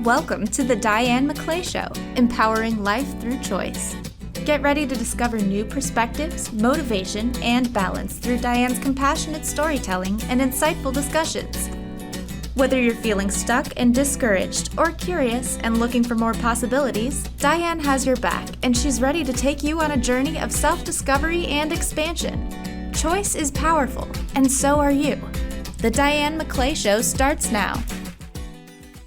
Welcome to the Diane McClay Show, empowering life through choice. Get ready to discover new perspectives, motivation, and balance through Diane's compassionate storytelling and insightful discussions. Whether you're feeling stuck and discouraged or curious and looking for more possibilities, Diane has your back, and she's ready to take you on a journey of self-discovery and expansion. Choice is powerful, and so are you. The Diane McClay Show starts now.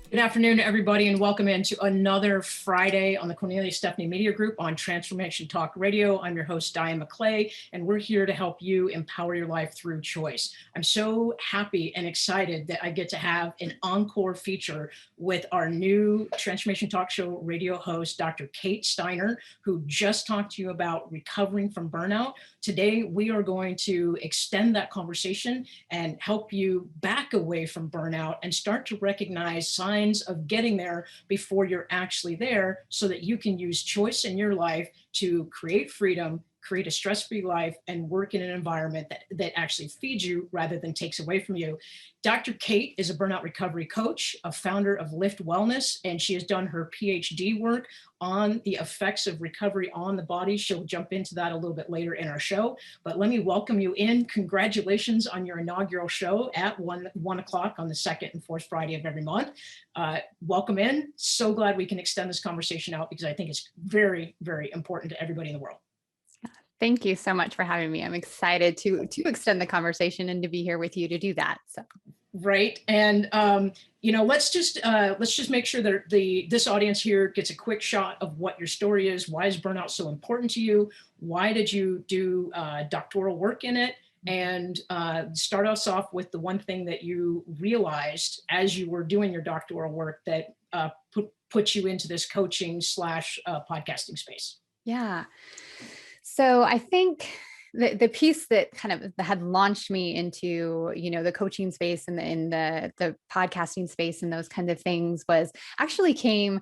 Good afternoon, everybody, and welcome into another Friday on the Cornelia Stephanie Media Group on Transformation Talk Radio. I'm your host, Diane McClay, and we're here to help you empower your life through choice. I'm so happy and excited that I get to have an encore feature with our new Transformation Talk Show radio host, Dr. Kate Steiner, who just talked to you about recovering from burnout. Today, we are going to extend that conversation and help you back away from burnout and start to recognize signs of getting there before you're actually there, so that you can use choice in your life to create freedom, create a stress-free life, and work in an environment that actually feeds you rather than takes away from you. Dr. Kate is a burnout recovery coach, a founder of Lift Wellness, and she has done her PhD work on the effects of recovery on the body. She'll jump into that a little bit later in our show, but let me welcome you in. Congratulations on your inaugural show at 1 o'clock on the second and fourth Friday of every month. Welcome in. So glad we can extend this conversation out because I think it's very, very important to everybody in the world. Thank you so much for having me. I'm excited to extend the conversation and to be here with you to do that. So. Right. And, let's just make sure that this audience here gets a quick shot of what your story is. Why is burnout so important to you? Why did you do doctoral work in it? And start us off with the one thing that you realized as you were doing your doctoral work that put you into this coaching / podcasting space. Yeah. So I think the piece that kind of had launched me into, the coaching space and the podcasting space and those kinds of things came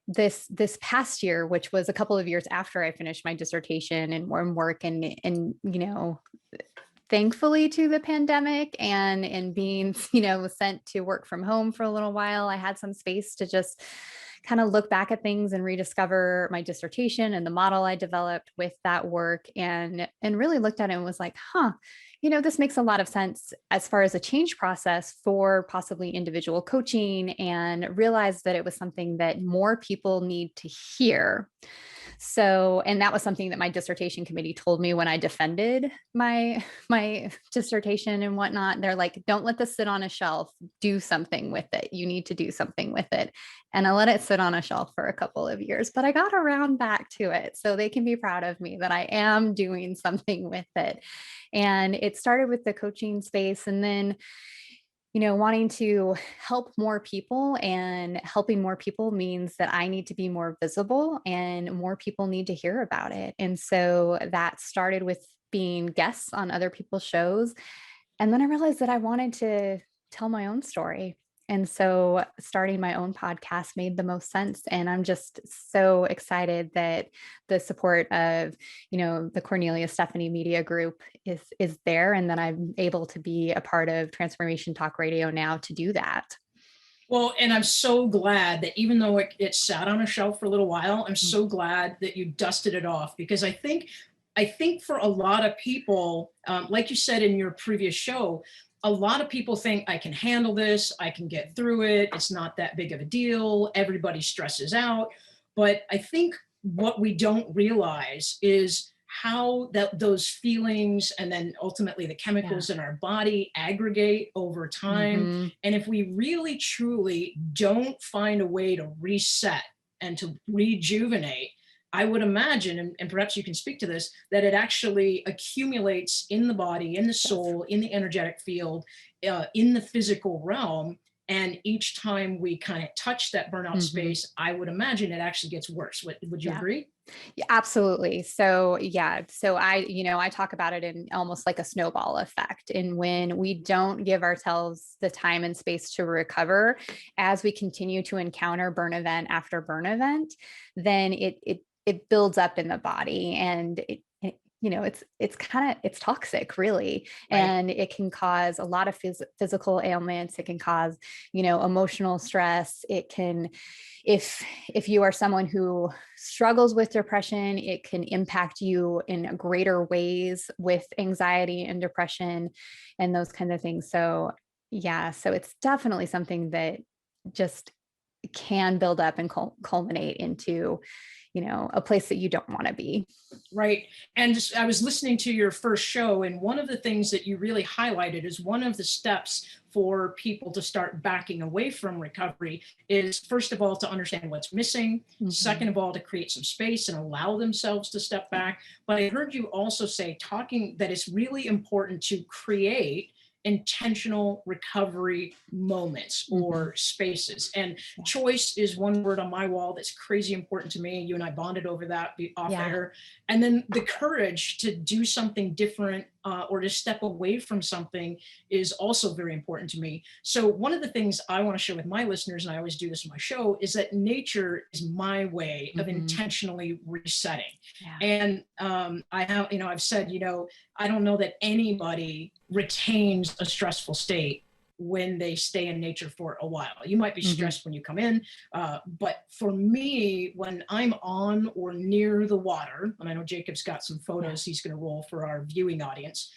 this past year, which was a couple of years after I finished my dissertation and work and thankfully to the pandemic and being, sent to work from home for a little while, I had some space to just kind of look back at things and rediscover my dissertation and the model I developed with that work and really looked at it and was like, this makes a lot of sense as far as a change process for possibly individual coaching, and realized that it was something that more people need to hear. So, and that was something that my dissertation committee told me when I defended my dissertation and whatnot. They're like, don't let this sit on a shelf, do something with it. You need to do something with it. And I let it sit on a shelf for a couple of years, but I got around back to it. So they can be proud of me that I am doing something with it. And it started with the coaching space, and then wanting to help more people, and helping more people means that I need to be more visible and more people need to hear about it. And so that started with being guests on other people's shows. And then I realized that I wanted to tell my own story. And so starting my own podcast made the most sense. And I'm just so excited that the support of, the Cornelia Stephanie Media Group is there, and that I'm able to be a part of Transformation Talk Radio now to do that. Well, and I'm so glad that even though it sat on a shelf for a little while, I'm so glad that you dusted it off, because I think for a lot of people, like you said in your previous show, a lot of people think I can handle this, I can get through it, it's not that big of a deal, everybody stresses out. But I think what we don't realize is how those feelings and then ultimately the chemicals in our body aggregate over time. Mm-hmm. And if we really truly don't find a way to reset and to rejuvenate, I would imagine, and perhaps you can speak to this, that it actually accumulates in the body, in the soul, in the energetic field, in the physical realm. And each time we kind of touch that burnout space, I would imagine it actually gets worse. Would you agree? Yeah, absolutely. So I talk about it in almost like a snowball effect. And when we don't give ourselves the time and space to recover, as we continue to encounter burn event after burn event, then it builds up in the body, and it's toxic really. Right. And it can cause a lot of physical ailments. It can cause, emotional stress. It can, if you are someone who struggles with depression, it can impact you in greater ways with anxiety and depression and those kinds of things. So yeah, so it's definitely something that just can build up and culminate into, a place that you don't want to be. Right. And I was listening to your first show, and one of the things that you really highlighted is one of the steps for people to start backing away from recovery is, first of all, to understand what's missing. Mhm. Second of all, to create some space and allow themselves to step back. But I heard you also say, talking that it's really important to create intentional recovery moments or spaces. And Yeah. choice is one word on my wall that's crazy important to me. You and I bonded over that off Yeah. air. And then the courage to do something different or to step away from something is also very important to me. So one of the things I want to share with my listeners, and I always do this in my show, is that nature is my way of intentionally resetting. Yeah. And I have, I've said, I don't know that anybody retains a stressful state when they stay in nature for a while. You might be stressed when you come in, but for me, when I'm on or near the water, and I know Jacob's got some photos he's going to roll for our viewing audience.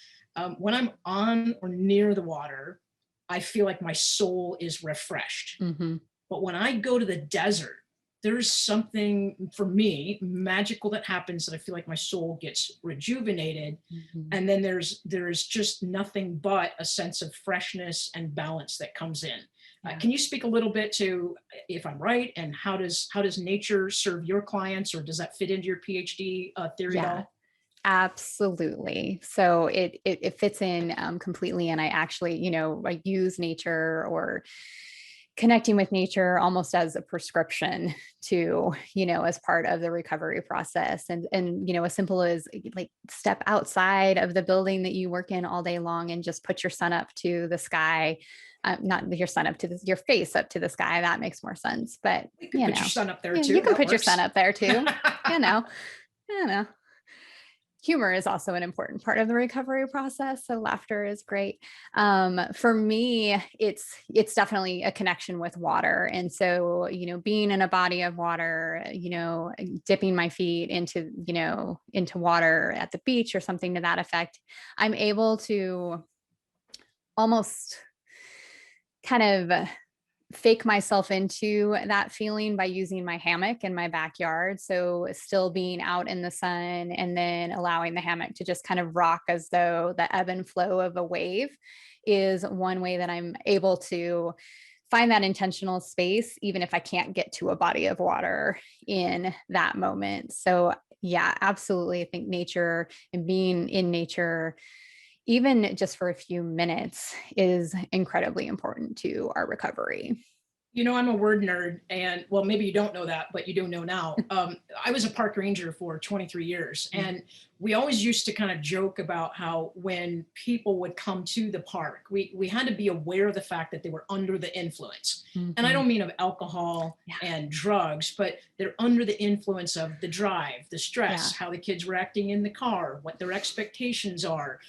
When I'm on or near the water, I feel like my soul is refreshed. But when I go to the desert, there's something for me magical that happens that I feel like my soul gets rejuvenated. And then there's just nothing but a sense of freshness and balance that comes in. Can you speak a little bit to, if I'm right, and how does nature serve your clients, or does that fit into your PhD theory at all? Absolutely. So it fits in completely. And I actually, I use nature or connecting with nature almost as a prescription to, as part of the recovery process. And, as simple as like step outside of the building that you work in all day long and just put your sun up to the sky. Not your sun up to your face up to the sky. That makes more sense. But you can put your sun up there too. You can put your sun up there too. you know. Humor is also an important part of the recovery process. So laughter is great. For me, it's definitely a connection with water. And so, being in a body of water, dipping my feet into water at the beach or something to that effect, I'm able to almost kind of fake myself into that feeling by using my hammock in my backyard. So still being out in the sun and then allowing the hammock to just kind of rock as though the ebb and flow of a wave is one way that I'm able to find that intentional space, even if I can't get to a body of water in that moment. So yeah, absolutely. I think nature and being in nature, even just for a few minutes, is incredibly important to our recovery. I'm a word nerd, and well, maybe you don't know that, but you do know now. I was a park ranger for 23 years, and we always used to kind of joke about how when people would come to the park, we had to be aware of the fact that they were under the influence. And I don't mean of alcohol and drugs, but they're under the influence of the drive, the stress, how the kids were acting in the car, what their expectations are.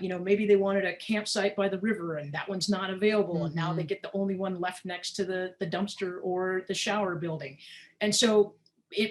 Maybe they wanted a campsite by the river and that one's not available. And now they get the only one left next to the dumpster or the shower building. And so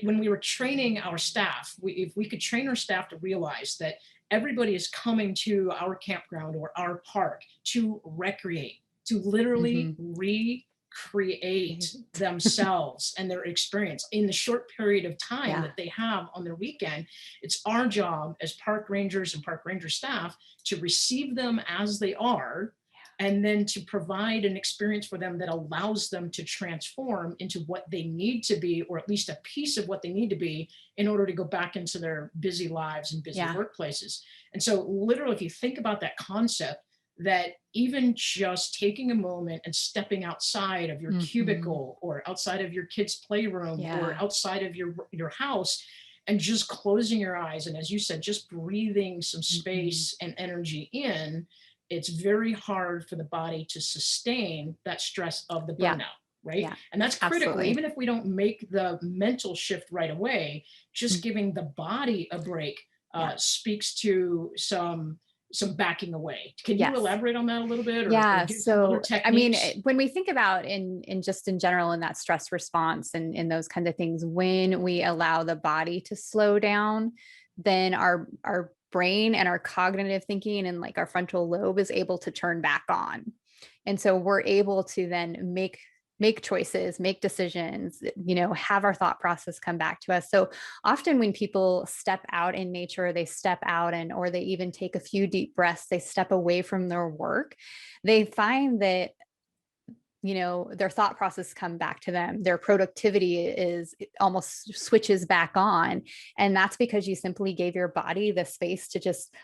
when we were training our staff, if we could train our staff to realize that everybody is coming to our campground or our park to recreate, to literally recreate themselves and their experience in the short period of time that they have on their weekend. It's our job as park rangers and park ranger staff to receive them as they are, and then to provide an experience for them that allows them to transform into what they need to be, or at least a piece of what they need to be, in order to go back into their busy lives and busy workplaces. And so literally, if you think about that concept, that even just taking a moment and stepping outside of your cubicle or outside of your kid's playroom or outside of your house and just closing your eyes, and as you said, just breathing some space and energy in, it's very hard for the body to sustain that stress of the burnout, right? Yeah, and that's critical. Absolutely. Even if we don't make the mental shift right away, just giving the body a break speaks to some backing away. Can you Yes. elaborate on that a little bit, or Yeah. give some other So, I mean, techniques? when we think about in just in general, in that stress response and in those kinds of things, when we allow the body to slow down, then our brain and our cognitive thinking and like our frontal lobe is able to turn back on. And so we're able to then make choices, make decisions, have our thought process come back to us. So often when people step out in nature, they step out or they even take a few deep breaths, they step away from their work, they find that their thought process come back to them. Their productivity is almost switches back on. And that's because you simply gave your body the space to just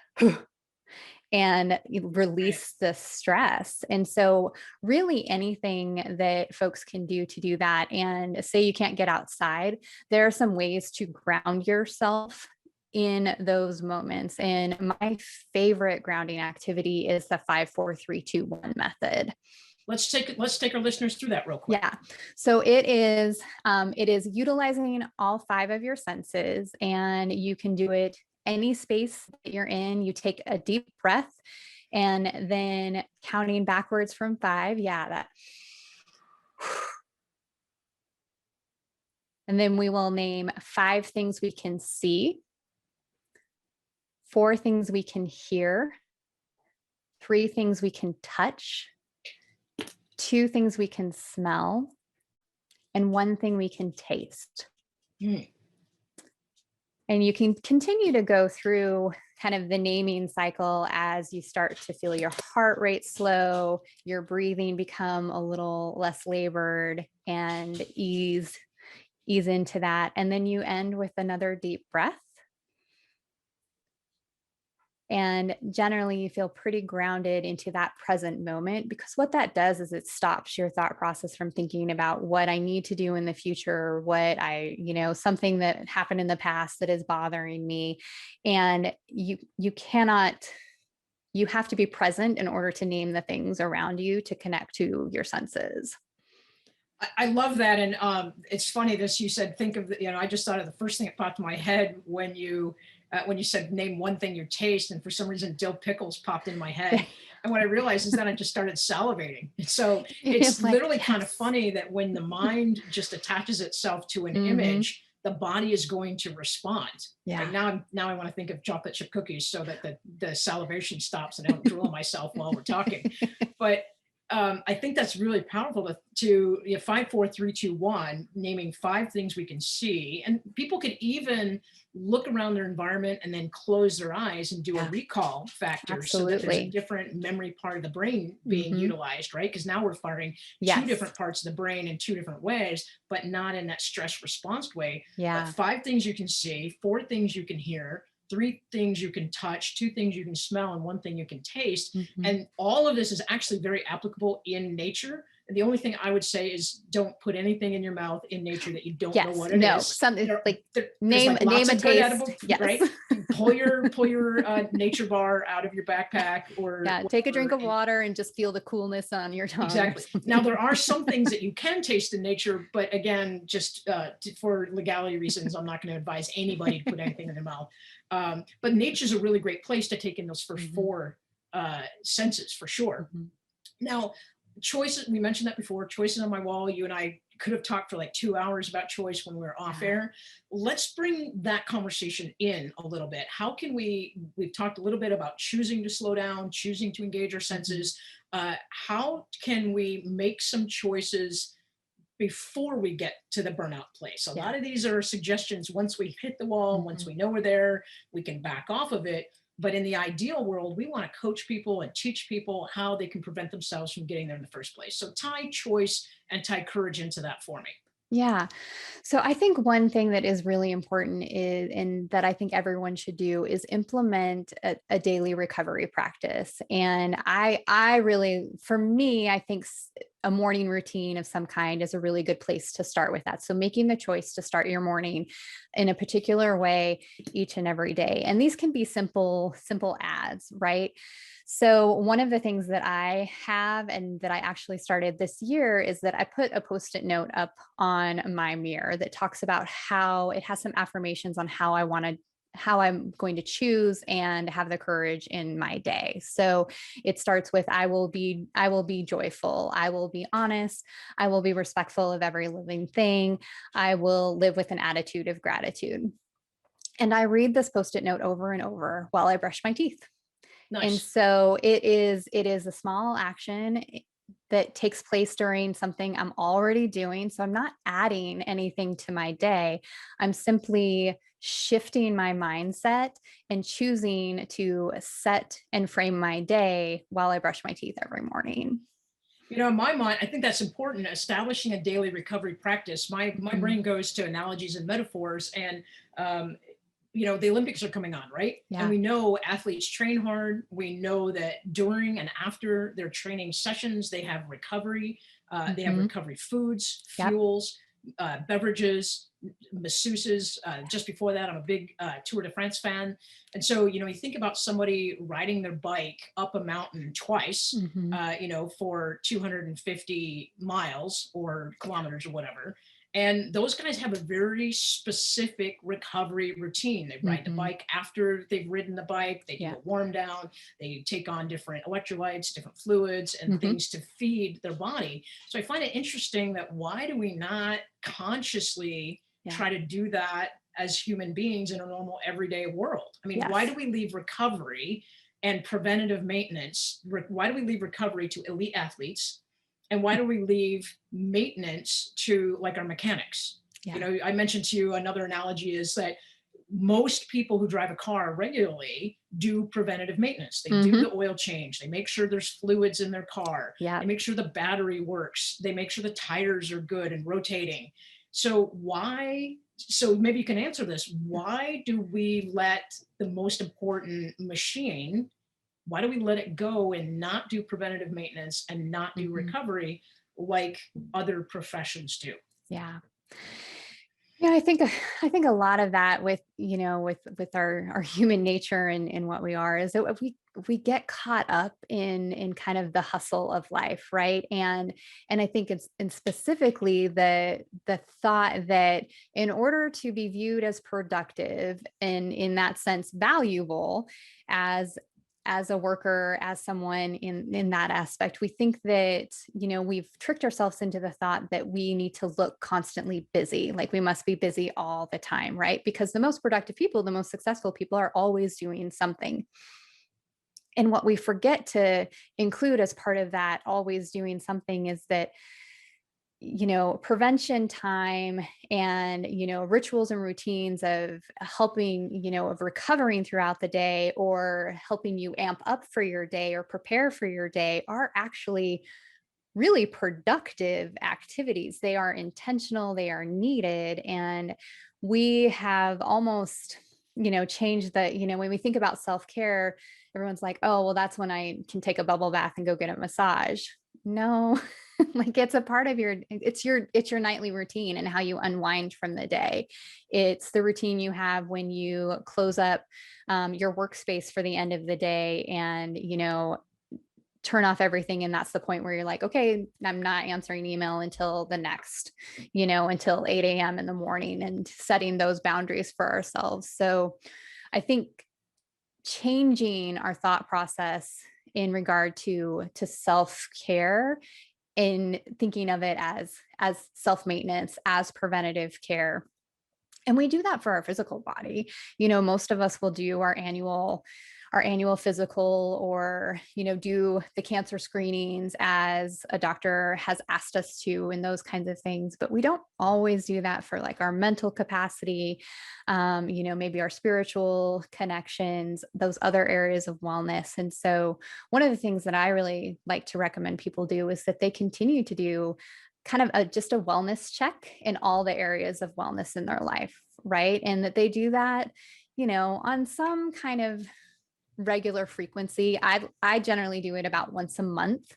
and release the stress. And so really anything that folks can do to do that, and say you can't get outside, there are some ways to ground yourself in those moments. And my favorite grounding activity is the 5-4-3-2-1 method. Let's take our listeners through that real quick. Yeah. So it is utilizing all 5 of your senses, and you can do it any space that you're in. You take a deep breath and then counting backwards from 5. Yeah, that. And then we will name 5 things we can see, 4 things we can hear, 3 things we can touch, 2 things we can smell, and 1 thing we can taste. And you can continue to go through kind of the naming cycle as you start to feel your heart rate slow, your breathing become a little less labored, and ease into that. And then you end with another deep breath. And generally you feel pretty grounded into that present moment, because what that does is it stops your thought process from thinking about what I need to do in the future, something that happened in the past that is bothering me. And you have to be present in order to name the things around you, to connect to your senses. I love that. And it's funny this, you said, think of, I just thought of the first thing that popped in my head when you said name 1 thing you taste, and for some reason dill pickles popped in my head. And what I realized is that I just started salivating. So it's literally kind of funny that when the mind just attaches itself to an image, the body is going to respond. Yeah. Like now I want to think of chocolate chip cookies so that the salivation stops and I don't drool on myself while we're talking. But I think that's really powerful to 5-4-3-2-1, naming 5 things we can see. And people could even look around their environment and then close their eyes and do a recall factor. Absolutely. So that there's a different memory part of the brain being utilized, right? Because now we're firing 2 different parts of the brain in 2 different ways, but not in that stress response way. Yeah. But 5 things you can see, 4 things you can hear, 3 things you can touch, 2 things you can smell, and 1 thing you can taste. And all of this is actually very applicable in nature. And the only thing I would say is don't put anything in your mouth in nature that you don't know what it is. Something like name a taste. Edible, right? Pull your nature bar out of your backpack, or take a drink of water and just feel the coolness on your tongue. Exactly. Now there are some things that you can taste in nature, but again, just for legality reasons, I'm not going to advise anybody to put anything in their mouth. But nature's a really great place to take in those first 4 senses for sure. Now, choices, we mentioned that before, choices on my wall. You and I could have talked for like 2 hours about choice when we were off air. Let's bring that conversation in a little bit. How can we've talked a little bit about choosing to slow down, choosing to engage our senses. How can we make some choices before we get to the burnout place? A lot of these are suggestions. Once we hit the wall, once we know we're there, we can back off of it. But in the ideal world, we want to coach people and teach people how they can prevent themselves from getting there in the first place. So tie choice and tie courage into that for me. Yeah. So I think one thing that is really important is, and that I think everyone should do, is implement a daily recovery practice. And I really, for me, I think a morning routine of some kind is a really good place to start with that. So making the choice to start your morning in a particular way each and every day. And these can be simple ads, right? So one of the things that I have, and that I actually started this year, is that I put a Post-it note up on my mirror that talks about how it has some affirmations on how I want to I'm going to choose and have the courage in my day. So it starts with, I will be joyful. I will be honest. I will be respectful of every living thing. I will live with an attitude of gratitude. And I read this Post-it note over and over while I brush my teeth. Nice. And so it is a small action that takes place during something I'm already doing. So I'm not adding anything to my day. I'm simply shifting my mindset and choosing to set and frame my day while I brush my teeth every morning. In my mind, I think that's important. Establishing a daily recovery practice. My brain goes to analogies and metaphors, and the Olympics are coming on, right? Yeah. And we know athletes train hard. We know that during and after their training sessions, they have recovery. They have recovery foods, fuels, beverages, masseuses. Just before that, I'm a big Tour de France fan. And so, you think about somebody riding their bike up a mountain twice, for 250 miles or kilometers or whatever. And those guys have a very specific recovery routine. They ride the bike after they've ridden the bike. They do a warm down. They take on different electrolytes, different fluids, and things to feed their body. So I find it interesting that why do we not consciously try to do that as human beings in a normal everyday world? I mean, why do we leave recovery and preventative maintenance? Why do we leave recovery to elite athletes? And why do we leave maintenance to like our mechanics? I mentioned to you another analogy is that most people who drive a car regularly do preventative maintenance. They do the oil change. They make sure there's fluids in their car. They make sure the battery works. They make sure the tires are good and rotating. So maybe you can answer this. Why do we let the most important machine, why do we let it go and not do preventative maintenance and not do recovery like other professions do? Yeah. I think a lot of that with our human nature and what we are is that we get caught up in kind of the hustle of life, right? And I think and specifically the thought that in order to be viewed as productive and in that sense valuable as a worker, as someone in that aspect, we think that, we've tricked ourselves into the thought that we need to look constantly busy, like we must be busy all the time, right? Because the most productive people, the most successful people are always doing something. And what we forget to include as part of that always doing something is that prevention time and, rituals and routines of helping, of recovering throughout the day or helping you amp up for your day or prepare for your day are actually really productive activities. They are intentional, they are needed. And we have almost, changed the, when we think about self-care, everyone's like, oh, well, that's when I can take a bubble bath and go get a massage. No, like it's a part of it's your nightly routine and how you unwind from the day. It's the routine you have when you close up your workspace for the end of the day and, turn off everything. And that's the point where you're like, okay, I'm not answering email until the next, until 8 a.m. in the morning, and setting those boundaries for ourselves. So I think changing our thought process in regard to self-care, in thinking of it as self-maintenance, as preventative care. And we do that for our physical body. Most of us will do our annual physical or, do the cancer screenings as a doctor has asked us to, and those kinds of things. But we don't always do that for like our mental capacity, maybe our spiritual connections, those other areas of wellness. And so one of the things that I really like to recommend people do is that they continue to do kind of just a wellness check in all the areas of wellness in their life, right? And that they do that, on some kind of regular frequency. I generally do it about once a month,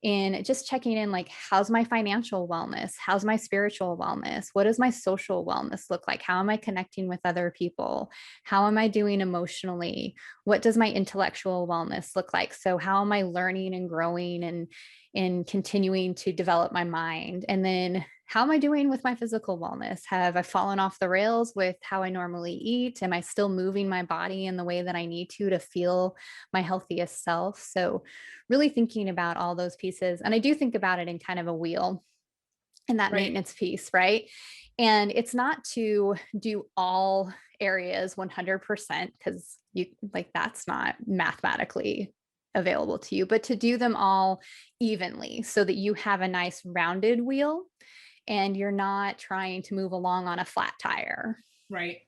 and just checking in, like, how's my financial wellness? How's my spiritual wellness? What does my social wellness look like? How am I connecting with other people? How am I doing emotionally? What does my intellectual wellness look like? So how am I learning and growing and continuing to develop my mind? And then how am I doing with my physical wellness? Have I fallen off the rails with how I normally eat? Am I still moving my body in the way that I need to feel my healthiest self? So really thinking about all those pieces. And I do think about it in kind of a wheel in that Right. maintenance piece, right? And it's not to do all areas 100% because you like that's not mathematically available to you, but to do them all evenly so that you have a nice rounded wheel and you're not trying to move along on a flat tire. Right.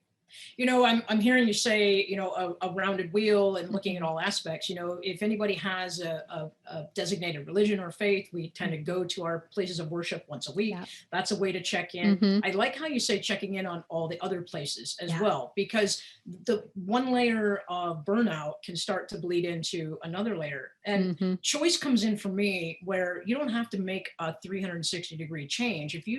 I'm hearing you say, a rounded wheel and looking at Mhm. all aspects. If anybody has a designated religion or faith, we tend to go to our places of worship once a week. Yeah. That's a way to check in. Mhm. I like how you say checking in on all the other places as Yeah. well, because the one layer of burnout can start to bleed into another layer. And Mhm. choice comes in for me where you don't have to make a 360-degree change. Right. If you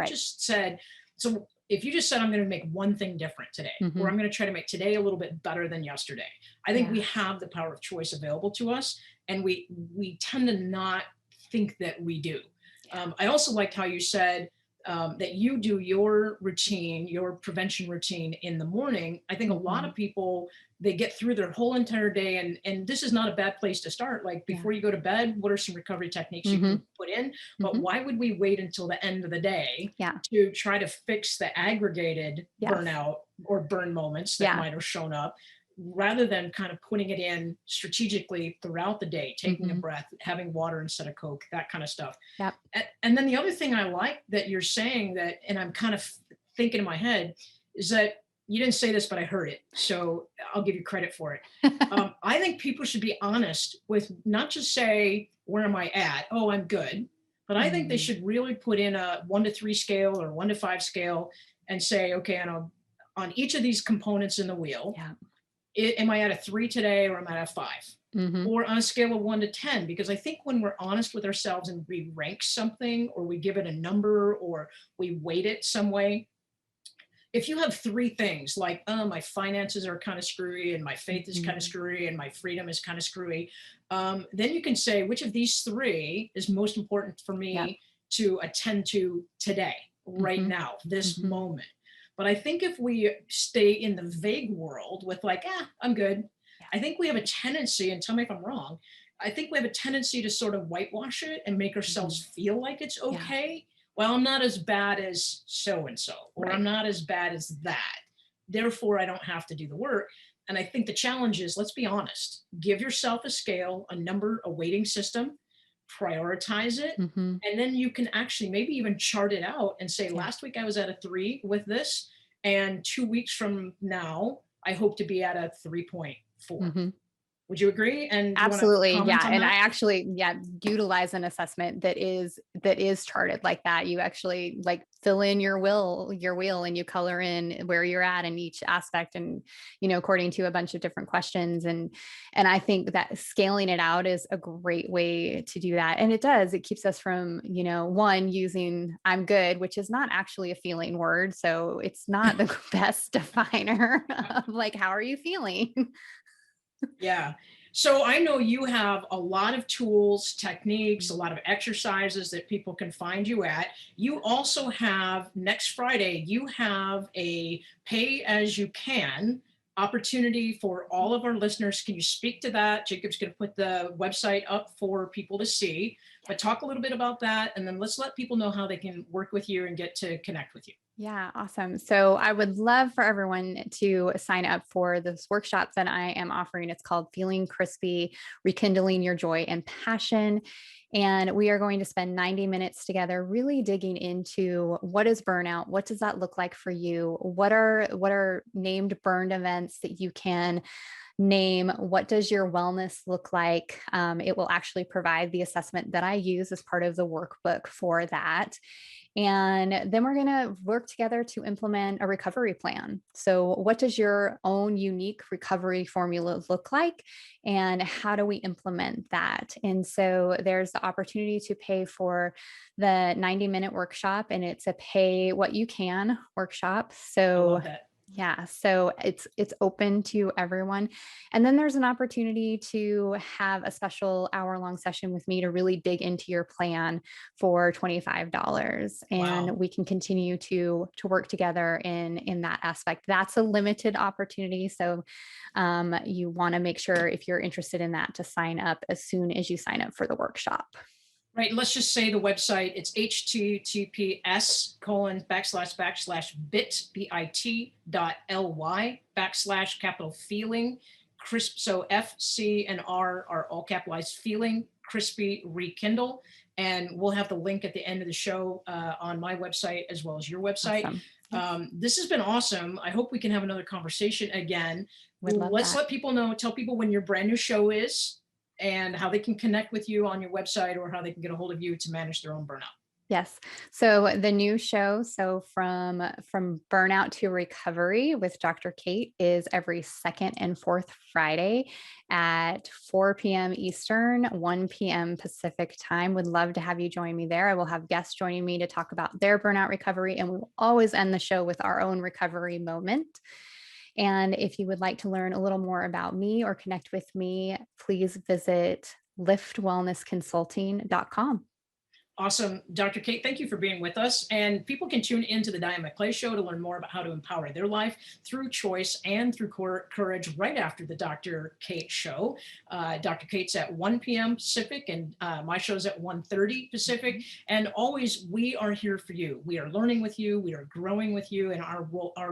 just said, I'm going to make one thing different today, or Mhm. I'm going to try to make today a little bit better than yesterday, I think we Yeah. have the power of choice available to us. And we tend to not think that we do. Yeah. I also liked how you said that you do your routine, your prevention routine in the morning. I think a lot Mhm. of people, they get through their whole entire day, and this is not a bad place to start. Like Yeah. before you go to bed, what are some recovery techniques you Mhm. can put in? But Mhm. why would we wait until the end of the day Yeah. to try to fix the aggregated Yes. burnout or burn moments that Yeah. might have shown up, rather than kind of putting it in strategically throughout the day, taking a Mhm. breath, having water instead of Coke, that kind of stuff. Yep. And then the other thing I like that you're saying, that, and I'm kind of thinking in my head, is that you didn't say this, but I heard it. So I'll give you credit for it. I think people should be honest with, not just say, where am I at? Oh, I'm good. But I think they Mm. should really put in a 1 to 3 scale or 1 to 5 scale and say, okay, on each of these components in the wheel, Yeah. am I at a 3 today, or am I at a 5? Mhm. Or on a scale of 1 to 10? Because I think when we're honest with ourselves and we rank something, or we give it a number, or we weight it some way, if you have 3 things like, my finances are kind of screwy, and my faith is kind of Mhm. screwy, and my freedom is kind of screwy, then you can say, which of these 3 is most important for Yep. me to attend to today, right Mhm. now, this Mhm. moment. But I think if we stay in the vague world with like, I'm good, Yeah. I think we have a tendency, and tell me if I'm wrong, I think we have a tendency to sort of whitewash it and make ourselves Mhm. feel like it's Yeah. okay. Well, I'm not as bad as so and so, or I'm Right. not as bad as that. Therefore, I don't have to do the work. And I think the challenge is, let's be honest, give yourself a scale, a number, a weighting system, prioritize it. Mhm. And then you can actually maybe even chart it out and say, Yeah. last week I was at a 3 with this. And 2 weeks from now, I hope to be at a 3.4. Mhm. Would you agree? And do you want to Absolutely. comment Yeah. on And I that? actually, utilize an assessment that is charted like that. You actually like fill in your wheel and you color in where you're at in each aspect and, according to a bunch of different questions. And I think that scaling it out is a great way to do that. And it keeps us from, one using I'm good, which is not actually a feeling word. So it's not the best definer of like, how are you feeling? Yeah. So I know you have a lot of tools, techniques, a lot of exercises that people can find you at. You also have, next Friday, you have a pay as you can opportunity for all of our listeners. Can you speak to that? Jacob's going to put the website up for people to see, but talk a little bit about that. And then let's let people know how they can work with you and get to connect with you. Yeah, awesome. So I would love for everyone to sign up for this workshop that I am offering. It's called Feeling Crispy, Rekindling Your Joy and Passion. And we are going to spend 90 minutes together really digging into what is burnout? What does that look like for you? What are named burn events that you can name? What does your wellness look like? It will actually provide the assessment that I use as part of the workbook for that. And then we're going to work together to implement a recovery plan. So, what does your own unique recovery formula look like? And how do we implement that? And so, there's the opportunity to pay for the 90-minute workshop, and it's a pay what you can workshop. I So, love that. Yeah, so it's open to everyone. And then there's an opportunity to have a special hour-long session with me to really dig into your plan for $25. And Wow. we can continue to work together in that aspect. That's a limited opportunity. So you want to make sure if you're interested in that to sign up as soon as you sign up for the workshop. Right. Let's just say the website, it's https://bit.ly /capital feeling so F, C, and R are all capitalized, feeling crispy rekindle. And we'll have the link at the end of the show on my website as well as your website. Awesome. This has been awesome. I hope we can have another conversation again. Would love Let's that. let people know, tell people when your brand new show is and how they can connect with you on your website or how they can get a hold of you to manage their own burnout. Yes. So the new show, so from Burnout to Recovery with Dr. Kate, is every second and fourth Friday at 4 p.m. Eastern, 1 p.m. Pacific time. Would love to have you join me there. I will have guests joining me to talk about their burnout recovery, and we will always end the show with our own recovery moment. And if you would like to learn a little more about me or connect with me, please visit liftwellnessconsulting.com. Awesome. Dr. Kate, thank you for being with us. And people can tune into the Diane McClay Show to learn more about how to empower their life through choice and through courage right after the Dr. Kate Show. Dr. Kate's at 1 p.m. Pacific and my show's at 1:30 Pacific. And always, we are here for you. We are learning with you. We are growing with you. And our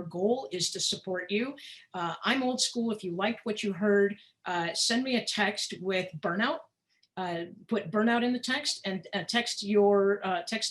goal is to support you. I'm old school. If you liked what you heard, send me a text with burnout. Put burnout in the text and text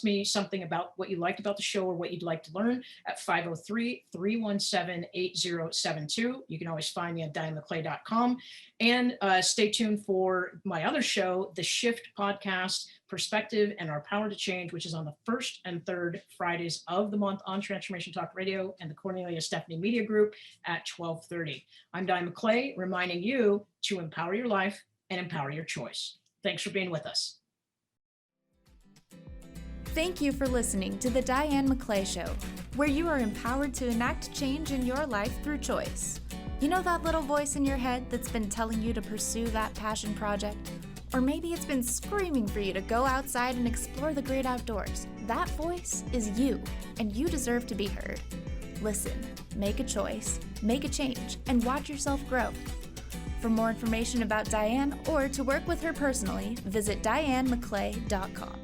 me something about what you liked about the show or what you'd like to learn at 503-317-8072. You can always find me at dianemcclay.com and stay tuned for my other show, the Shift Podcast, Perspective and Our Power to Change, which is on the first and third Fridays of the month on Transformation Talk Radio and the Cornelia Stephanie Media Group at 12:30. I'm Diane McClay, reminding you to empower your life and empower your choice. Thanks for being with us. Thank you for listening to the Diane McClay Show, where you are empowered to enact change in your life through choice. You know that little voice in your head that's been telling you to pursue that passion project? Or maybe it's been screaming for you to go outside and explore the great outdoors. That voice is you, and you deserve to be heard. Listen, make a choice, make a change, and watch yourself grow. For more information about Diane or to work with her personally, visit dianemcclay.com.